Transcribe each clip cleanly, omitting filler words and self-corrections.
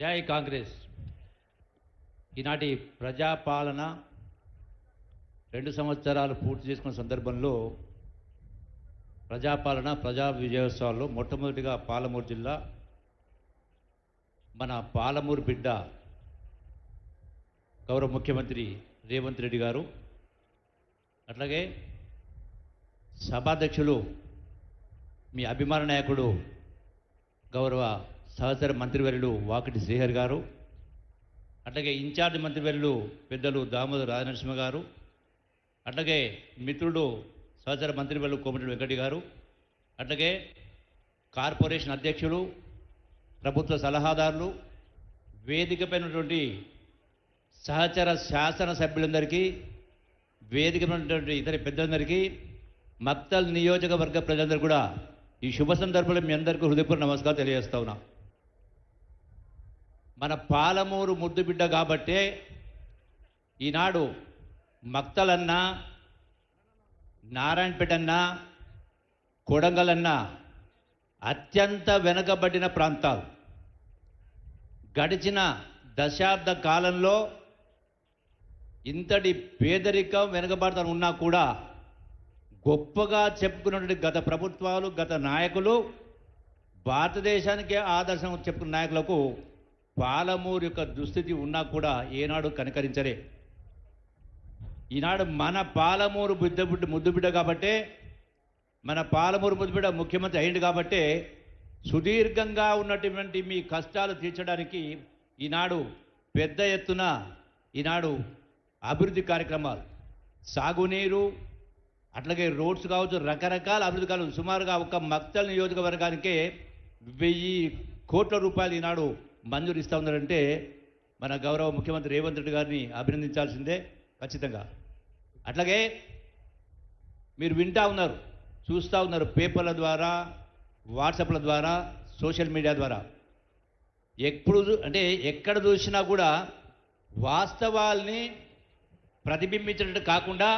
జై కాంగ్రెస్. ఈనాటి ప్రజాపాలన 2 సంవత్సరాలు పూర్తి చేసుకున్న సందర్భంలో ప్రజాపాలన ప్రజా విజయోత్సవాల్లో మొట్టమొదటిగా పాలమూరు జిల్లా మన పాలమూరు బిడ్డ గౌరవ ముఖ్యమంత్రి రేవంత్ రెడ్డి గారు, అట్లాగే సభాధ్యక్షులు మీ అభిమాన నాయకుడు గౌరవ సహచర మంత్రివర్యులు వాకిటి శ్రీహరి గారు, అట్లాగే ఇన్ఛార్జ్ మంత్రివర్యులు పెద్దలు దామోదర్ రాజనరసింహ గారు, అట్లాగే మిత్రుడు సహచర మంత్రివర్యులు కోమటిరెడ్డి వెంకటి గారు, అట్లాగే కార్పొరేషన్ అధ్యక్షులు, ప్రభుత్వ సలహాదారులు, వేదికపై ఉన్నటువంటి సహచర శాసన సభ్యులందరికీ, వేదికపై ఉన్నటువంటి ఇతర పెద్దలందరికీ, మక్తల్ నియోజకవర్గ ప్రజలందరూ కూడా ఈ శుభ సందర్భంలో మీ అందరికీ హృదయపూర్వక నమస్కారం తెలియజేస్తా ఉన్నా. మన పాలమూరు ముద్దు బిడ్డ కాబట్టే ఈనాడు మక్తలన్నా, నారాయణపేట అన్నా, కొడంగల్ అన్నా అత్యంత వెనుకబడిన ప్రాంతాలు. గడిచిన దశాబ్ద కాలంలో ఇంతటి పేదరికం వెనుకబడతాను ఉన్నా కూడా గొప్పగా చెప్పుకున్నటువంటి గత ప్రభుత్వాలు, గత నాయకులు, భారతదేశానికే ఆదర్శం చెప్పుకున్న నాయకులకు పాలమూరు యొక్క దుస్థితి ఉన్నా కూడా ఏనాడు కనికరించరే. ఈనాడు మన పాలమూరు ముద్దు బిడ్డ కాబట్టే, మన పాలమూరు ముద్దు బిడ్డ ముఖ్యమంత్రి అయింది కాబట్టే సుదీర్ఘంగా ఉన్నటువంటి మీ కష్టాలు తీర్చడానికి ఈనాడు పెద్ద ఎత్తున ఈనాడు అభివృద్ధి కార్యక్రమాలు, సాగునీరు, అట్లాగే రోడ్స్ కావచ్చు, రకరకాల అభివృద్ధి కావచ్చు. సుమారుగా ఒక మక్తల్ నియోజకవర్గానికే 1000 కోట్ల రూపాయలు ఈనాడు మంజూరు ఇస్తూ ఉన్నారంటే మన గౌరవ ముఖ్యమంత్రి రేవంత్ రెడ్డి గారిని అభినందించాల్సిందే ఖచ్చితంగా. అట్లాగే మీరు వింటూ ఉన్నారు, చూస్తూ ఉన్నారు, పేపర్ల ద్వారా, వాట్సాప్ల ద్వారా, సోషల్ మీడియా ద్వారా. ఎక్కడ చూసినా కూడా వాస్తవాల్ని ప్రతిబింబించినట్టు కాకుండా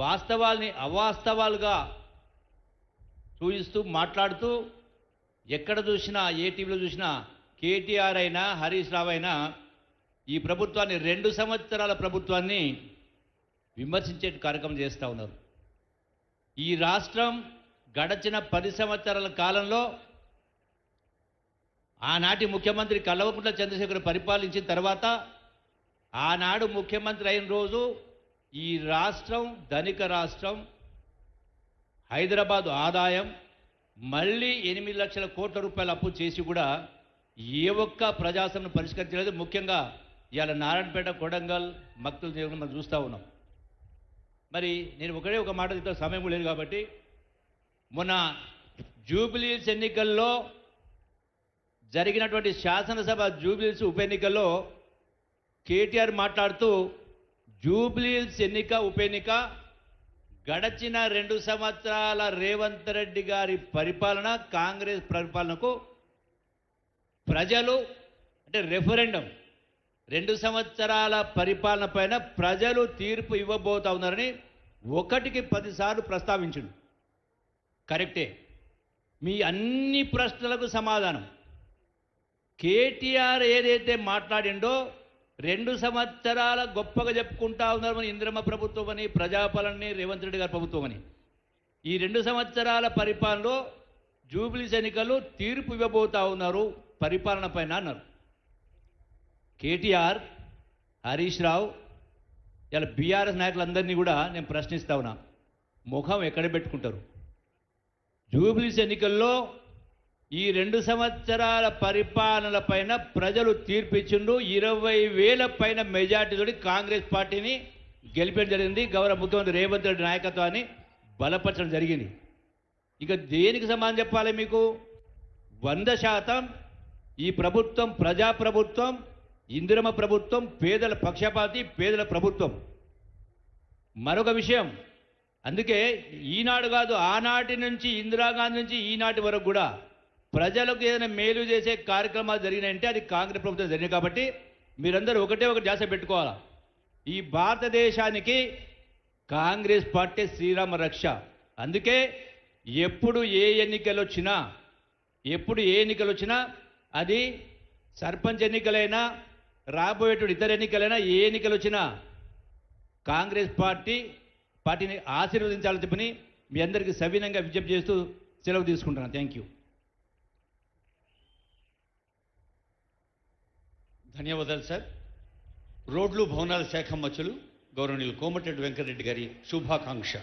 వాస్తవాల్ని అవాస్తవాలుగా చూపిస్తూ మాట్లాడుతూ, ఎక్కడ చూసినా, ఏ టీవీలో చూసినా కేటీఆర్ అయినా, హరీష్ రావు అయినా ఈ ప్రభుత్వాన్ని 2 సంవత్సరాల ప్రభుత్వాన్ని విమర్శించే కార్యక్రమం చేస్తూ ఉన్నారు. ఈ రాష్ట్రం గడచిన 10 సంవత్సరాల కాలంలో ఆనాటి ముఖ్యమంత్రి కల్వకుంట్ల చంద్రశేఖర్ పరిపాలించిన తర్వాత, ఆనాడు ముఖ్యమంత్రి అయిన రోజు ఈ రాష్ట్రం ధనిక రాష్ట్రం, హైదరాబాదు ఆదాయం, మళ్ళీ 8 లక్షల కోట్ల రూపాయల అప్పు చేసి కూడా ఏ ఒక్క ప్రజాసమస్యను పరిష్కరించలేదు. ముఖ్యంగా ఇవాళ నారాయణపేట, కొడంగల్, మక్తల్ చేయడం మనం చూస్తూ ఉన్నాం. మరి నేను ఒక మాట చెప్తా, సమయం లేదు కాబట్టి, మొన్న జూబ్లీహిల్స్ ఎన్నికల్లో జరిగినటువంటి శాసనసభ జూబ్లీహిల్స్ ఉప ఎన్నికల్లో కేటీఆర్ మాట్లాడుతూ, జూబ్లీహిల్స్ ఉప ఎన్నిక గడచిన 2 సంవత్సరాల రేవంత్ రెడ్డి గారి పరిపాలన, కాంగ్రెస్ పరిపాలనకు ప్రజలు రెఫరెండం 2 సంవత్సరాల పరిపాలన పైన ప్రజలు తీర్పు ఇవ్వబోతా ఉన్నారని 1కి 10 సార్లు ప్రస్తావించిండు. కరెక్టే. మీ అన్ని ప్రశ్నలకు సమాధానం కేటీఆర్ ఏదైతే మాట్లాడిండో, 2 సంవత్సరాల గొప్పగా చెప్పుకుంటా ఉన్నారు మన ఇందిరమ్మ ప్రభుత్వం అని, ప్రజాపాలనని, రేవంత్ రెడ్డి గారి ప్రభుత్వం అని. ఈ 2 సంవత్సరాల పరిపాలనలో జూబ్లీస్ ఎన్నికలు తీర్పు ఇవ్వబోతా ఉన్నారు పరిపాలన పైన అన్నారు. కేటీఆర్, హరీష్ రావు, ఇలా బీఆర్ఎస్ నాయకులందరినీ కూడా నేను ప్రశ్నిస్తా ఉన్నా, ముఖం ఎక్కడ పెట్టుకుంటారు? జూబ్లీస్ ఎన్నికల్లో ఈ 2 సంవత్సరాల పరిపాలనల పైన ప్రజలు తీర్పిచ్చిండు. 20,000 పైన మెజార్టీతో కాంగ్రెస్ పార్టీని గెలిపేయడం జరిగింది. గౌరవ ముఖ్యమంత్రి రేవంత్ రెడ్డి నాయకత్వాన్ని బలపరచడం జరిగింది. ఇక దేనికి సమాధానం చెప్పాలి మీకు? 100% ఈ ప్రభుత్వం ప్రజాప్రభుత్వం, ఇందిరమ్మ ప్రభుత్వం, పేదల పక్షపాతి, పేదల ప్రభుత్వం. మరొక విషయం, అందుకే ఈనాడు కాదు, ఆనాటి నుంచి, ఇందిరాగాంధీ నుంచి ఈనాటి వరకు కూడా ప్రజలకు ఏదైనా మేలు చేసే కార్యక్రమాలు జరిగినాయంటే అది కాంగ్రెస్ ప్రభుత్వం జరిగింది. కాబట్టి మీరందరూ ఒకటి ధ్యాస పెట్టుకోవాలా. ఈ భారతదేశానికి కాంగ్రెస్ పార్టీ శ్రీరామ రక్ష. అందుకే ఎప్పుడు ఏ ఎన్నికలు వచ్చినా అది సర్పంచ్ ఎన్నికలైనా రాబోయేటువంటి ఇతర ఎన్నికలైనా ఏ ఎన్నికలు వచ్చినా కాంగ్రెస్ పార్టీని ఆశీర్వదించాలని చెప్పని మీ అందరికీ సవినంగా విజ్ఞప్తి చేస్తూ సెలవు తీసుకుంటున్నాను. Thank you. ధన్యవాదాలు సార్. రోడ్లు భవనాల శాఖ మంత్రులు గౌరవనీయులు కోమటిరెడ్డి వెంకటరెడ్డి గారి శుభాకాంక్ష.